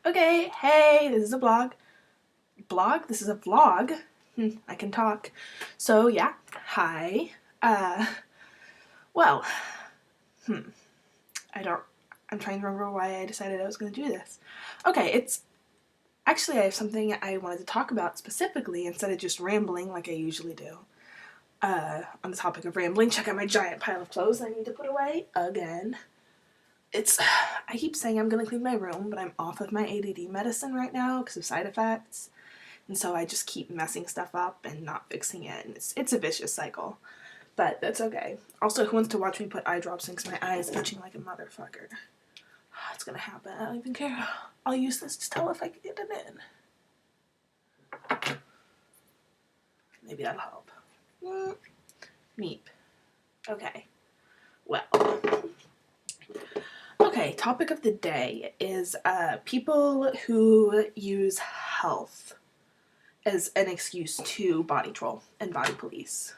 Okay, hey, this is a blog. Blog? This is a vlog. I can talk. So, yeah, hi. Uh, well, hmm, I don't, I'm trying to remember why I decided I was going to do this. Okay, actually, I have something I wanted to talk about specifically instead of just rambling like I usually do. On the topic of rambling, check out my giant pile of clothes I need to put away again. I keep saying I'm going to clean my room, but I'm off of my ADD medicine right now because of side effects. And so I just keep messing stuff up and not fixing it. And it's a vicious cycle. But that's okay. Also, who wants to watch me put eye drops into my eyes itching like a motherfucker? It's gonna happen. I don't even care. I'll use this to tell if I can get it in. Maybe that'll help. Meep. Okay. Well. Okay, topic of the day is people who use health as an excuse to body troll and body police.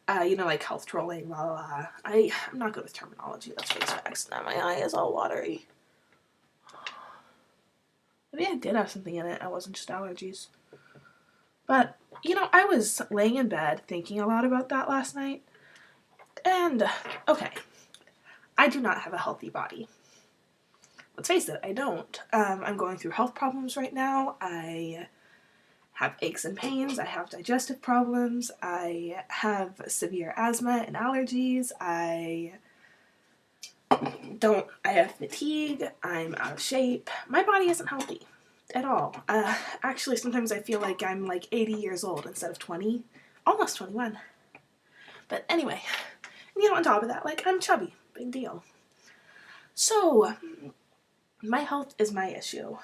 Like health trolling, la la la. I'm not good with terminology, let's face facts. Now my eye is all watery. Maybe I did have something in it, I wasn't just allergies. But, I was laying in bed thinking a lot about that last night. And, okay, I do not have a healthy body. Let's face it, I don't. I'm going through health problems right now. I have aches and pains, I have digestive problems, I have severe asthma and allergies, I have fatigue, I'm out of shape. My body isn't healthy at all. Actually, sometimes I feel like I'm like 80 years old instead of 20, almost 21. But anyway, on top of that, I'm chubby, big deal. So, my health is my issue,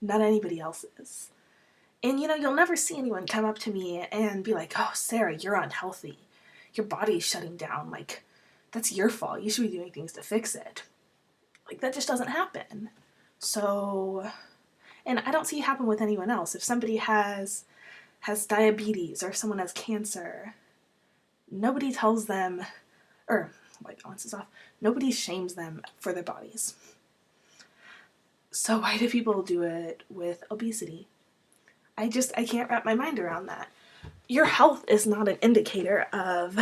not anybody else's. And you'll never see anyone come up to me and be like, oh, Sarah, you're unhealthy. Your body's shutting down. That's your fault. You should be doing things to fix it. That just doesn't happen. So, and I don't see it happen with anyone else. If somebody has diabetes or if someone has cancer, nobody tells them, or, my balance is off, nobody shames them for their bodies. So why do people do it with obesity? I can't wrap my mind around that. Your health is not an indicator of...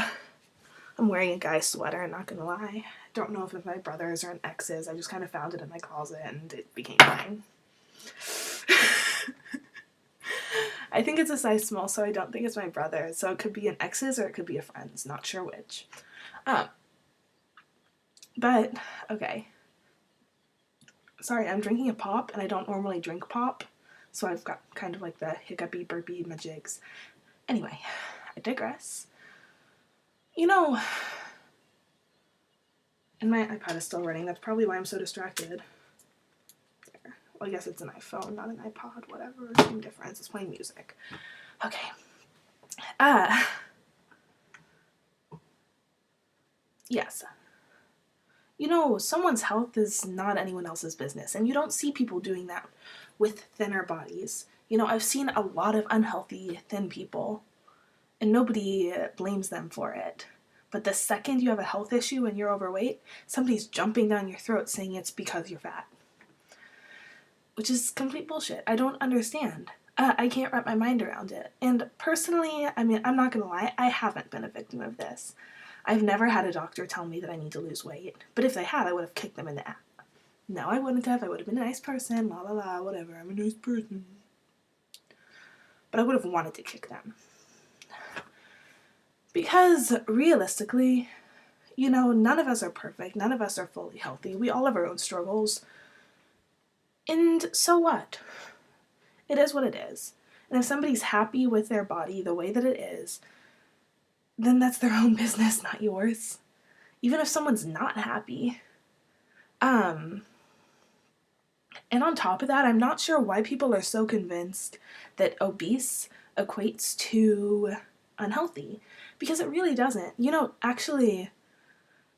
I'm wearing a guy's sweater, I'm not gonna lie. I don't know if it's my brother's or an ex's. I just kind of found it in my closet and it became mine. I think it's a size small, so I don't think it's my brother's. So it could be an ex's or it could be a friend's. Not sure which. But, okay. Sorry, I'm drinking a pop, and I don't normally drink pop. So I've got kind of like the hiccupy, burpy majigs. Anyway, I digress. And my iPad is still running. That's probably why I'm so distracted. There. Well, I guess it's an iPhone, not an iPod. Whatever. Same difference. It's playing music. Okay. Yes. Someone's health is not anyone else's business, and you don't see people doing that with thinner bodies. I've seen a lot of unhealthy, thin people, and nobody blames them for it. But the second you have a health issue and you're overweight, somebody's jumping down your throat saying it's because you're fat. Which is complete bullshit. I don't understand. I can't wrap my mind around it. And personally, I'm not gonna lie, I haven't been a victim of this. I've never had a doctor tell me that I need to lose weight. But if they had, I would have kicked them in the ass. No, I wouldn't have. I would have been a nice person, la la la, whatever. I'm a nice person. But I would have wanted to kick them. Because, realistically, none of us are perfect. None of us are fully healthy. We all have our own struggles. And so what? It is what it is. And if somebody's happy with their body the way that it is, then that's their own business, not yours. Even if someone's not happy. And on top of that, I'm not sure why people are so convinced that obese equates to unhealthy. Because it really doesn't. Actually,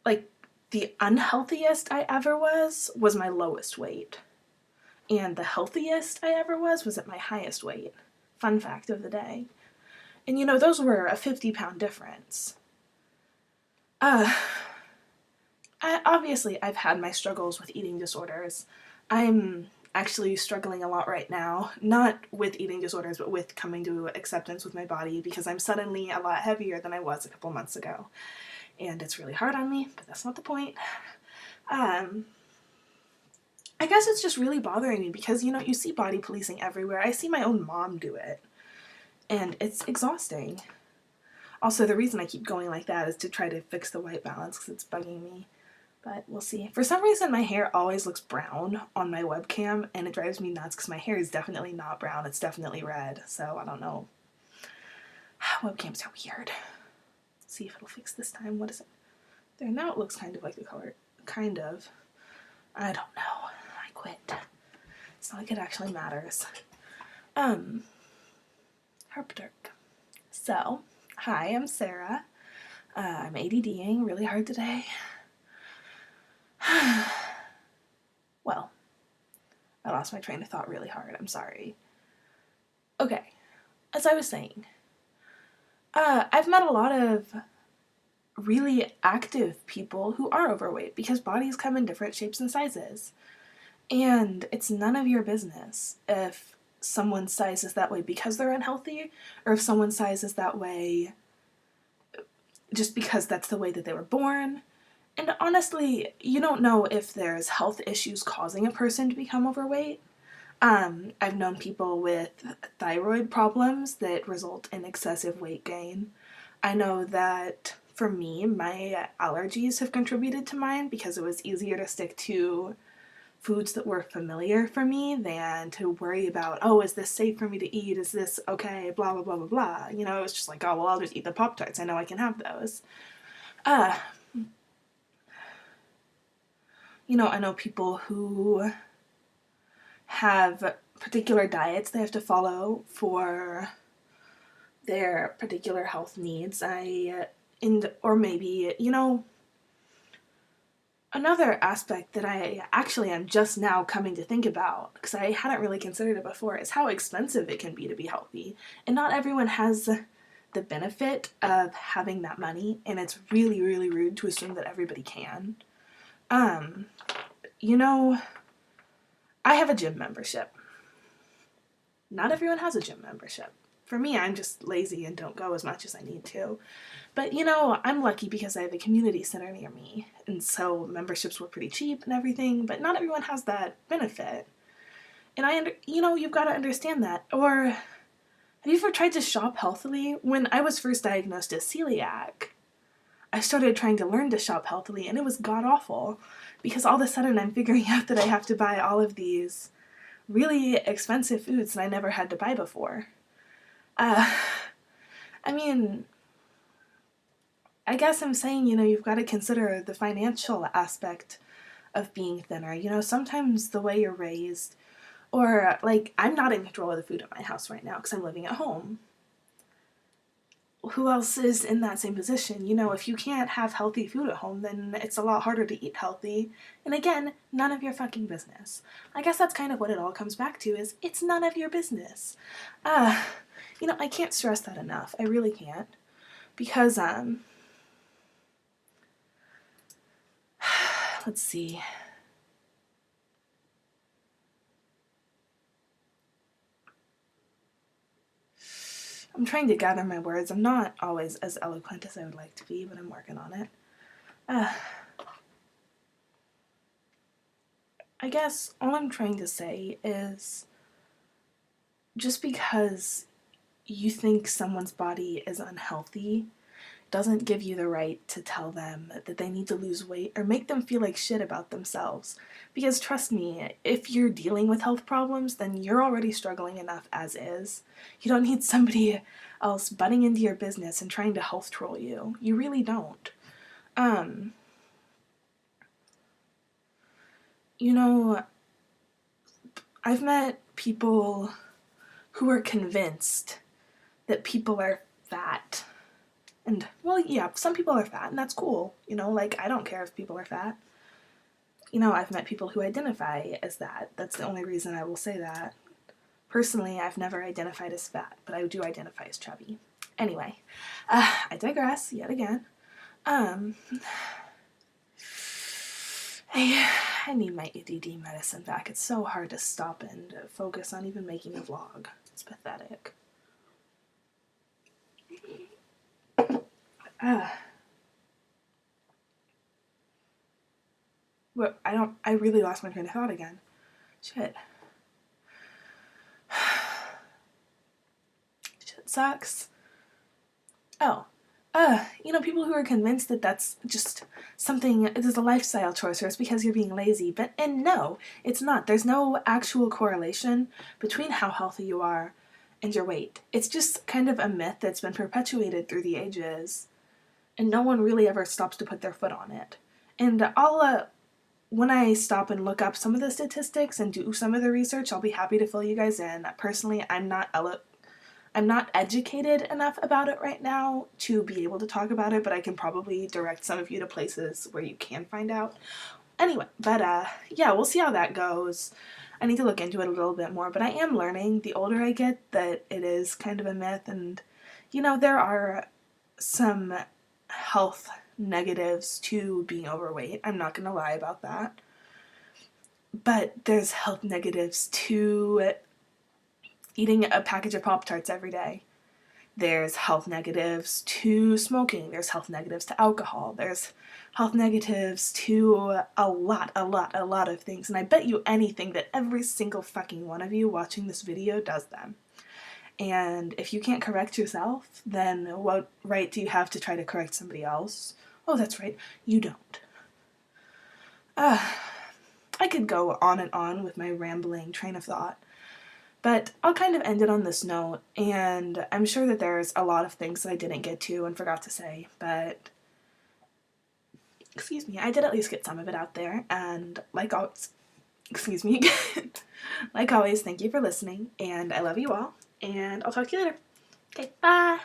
the unhealthiest I ever was my lowest weight. And the healthiest I ever was at my highest weight. Fun fact of the day. And those were a 50-pound difference. Obviously, I've had my struggles with eating disorders. I'm actually struggling a lot right now, not with eating disorders, but with coming to acceptance with my body, because I'm suddenly a lot heavier than I was a couple months ago. And it's really hard on me, but that's not the point. I guess it's just really bothering me because, you know, you see body policing everywhere. I see my own mom do it, and it's exhausting. Also, the reason I keep going like that is to try to fix the white balance because it's bugging me. But we'll see. For some reason, my hair always looks brown on my webcam, and it drives me nuts because my hair is definitely not brown. It's definitely red, so I don't know. Webcams are weird. Let's see if it'll fix this time. What is it? There, now it looks kind of like the color. Kind of. I don't know. I quit. It's not like it actually matters. Herpdirk. So, hi, I'm Sarah. I'm ADDing really hard today. Well, I lost my train of thought really hard. I'm sorry. Okay, as I was saying, I've met a lot of really active people who are overweight because bodies come in different shapes and sizes. And it's none of your business if someone's size is that way because they're unhealthy, or if someone's size is that way just because that's the way that they were born. And honestly, you don't know if there's health issues causing a person to become overweight. I've known people with thyroid problems that result in excessive weight gain. I know that for me, my allergies have contributed to mine because it was easier to stick to foods that were familiar for me than to worry about, oh, is this safe for me to eat? Is this okay? Blah, blah, blah, blah, blah. You know, it was just like, oh, well, I'll just eat the Pop-Tarts. I know I can have those. You know, I know people who have particular diets they have to follow for their particular health needs. Or maybe, you know, another aspect that I actually am just now coming to think about, because I hadn't really considered it before, is how expensive it can be to be healthy. And not everyone has the benefit of having that money, and it's really, really rude to assume that everybody can. You know, I have a gym membership. Not everyone has a gym membership. For me, I'm just lazy and don't go as much as I need to. But, you know, I'm lucky because I have a community center near me, and so memberships were pretty cheap and everything, but not everyone has that benefit. And you know, you've got to understand that. Or, have you ever tried to shop healthily? When I was first diagnosed as celiac, I started trying to learn to shop healthily, and it was god-awful, because all of a sudden I'm figuring out that I have to buy all of these really expensive foods that I never had to buy before. I mean, I guess I'm saying, you know, you've got to consider the financial aspect of being thinner. You know, sometimes the way you're raised, or like, I'm not in control of the food at my house right now because I'm living at home. Who else is in that same position? You know, if you can't have healthy food at home, then it's a lot harder to eat healthy. And again, none of your fucking business. I guess that's kind of what it all comes back to, is it's none of your business. You know, I can't stress that enough. I really can't. Because, let's see. I'm trying to gather my words. I'm not always as eloquent as I would like to be, but I'm working on it. I guess all I'm trying to say is just because you think someone's body is unhealthy doesn't give you the right to tell them that they need to lose weight or make them feel like shit about themselves. Because trust me, if you're dealing with health problems, then you're already struggling enough as is. You don't need somebody else butting into your business and trying to health troll you. You really don't. You know, I've met people who are convinced that people are fat. And, well, yeah, some people are fat, and that's cool. You know, like, I don't care if people are fat. You know, I've met people who identify as that. That's the only reason I will say that. Personally, I've never identified as fat, but I do identify as chubby. Anyway, I digress yet again. I I need my ADD medicine back. It's so hard to stop and focus on even making a vlog. It's pathetic. Well, I really lost my train of thought again. Shit. Shit sucks. Oh. People who are convinced that that's just something, it is a lifestyle choice or it's because you're being lazy, and no, it's not. There's no actual correlation between how healthy you are and your weight. It's just kind of a myth that's been perpetuated through the ages, and no one really ever stops to put their foot on it. And when I stop and look up some of the statistics and do some of the research, I'll be happy to fill you guys in. Personally, I'm not educated enough about it right now to be able to talk about it, but I can probably direct some of you to places where you can find out. Anyway, but yeah, we'll see how that goes. I need to look into it a little bit more, but I am learning the older I get that it is kind of a myth, and there are some health negatives to being overweight. I'm not gonna lie about that. But there's health negatives to eating a package of Pop-Tarts every day. There's health negatives to smoking. There's health negatives to alcohol. There's health negatives to a lot of things. And I bet you anything that every single fucking one of you watching this video does them. And if you can't correct yourself, then what right do you have to try to correct somebody else? Oh, that's right, you don't. I could go on and on with my rambling train of thought, but I'll kind of end it on this note, and I'm sure that there's a lot of things that I didn't get to and forgot to say, but excuse me, I did at least get some of it out there, and like always, excuse me again, like always, thank you for listening, and I love you all, and I'll talk to you later. Okay, bye!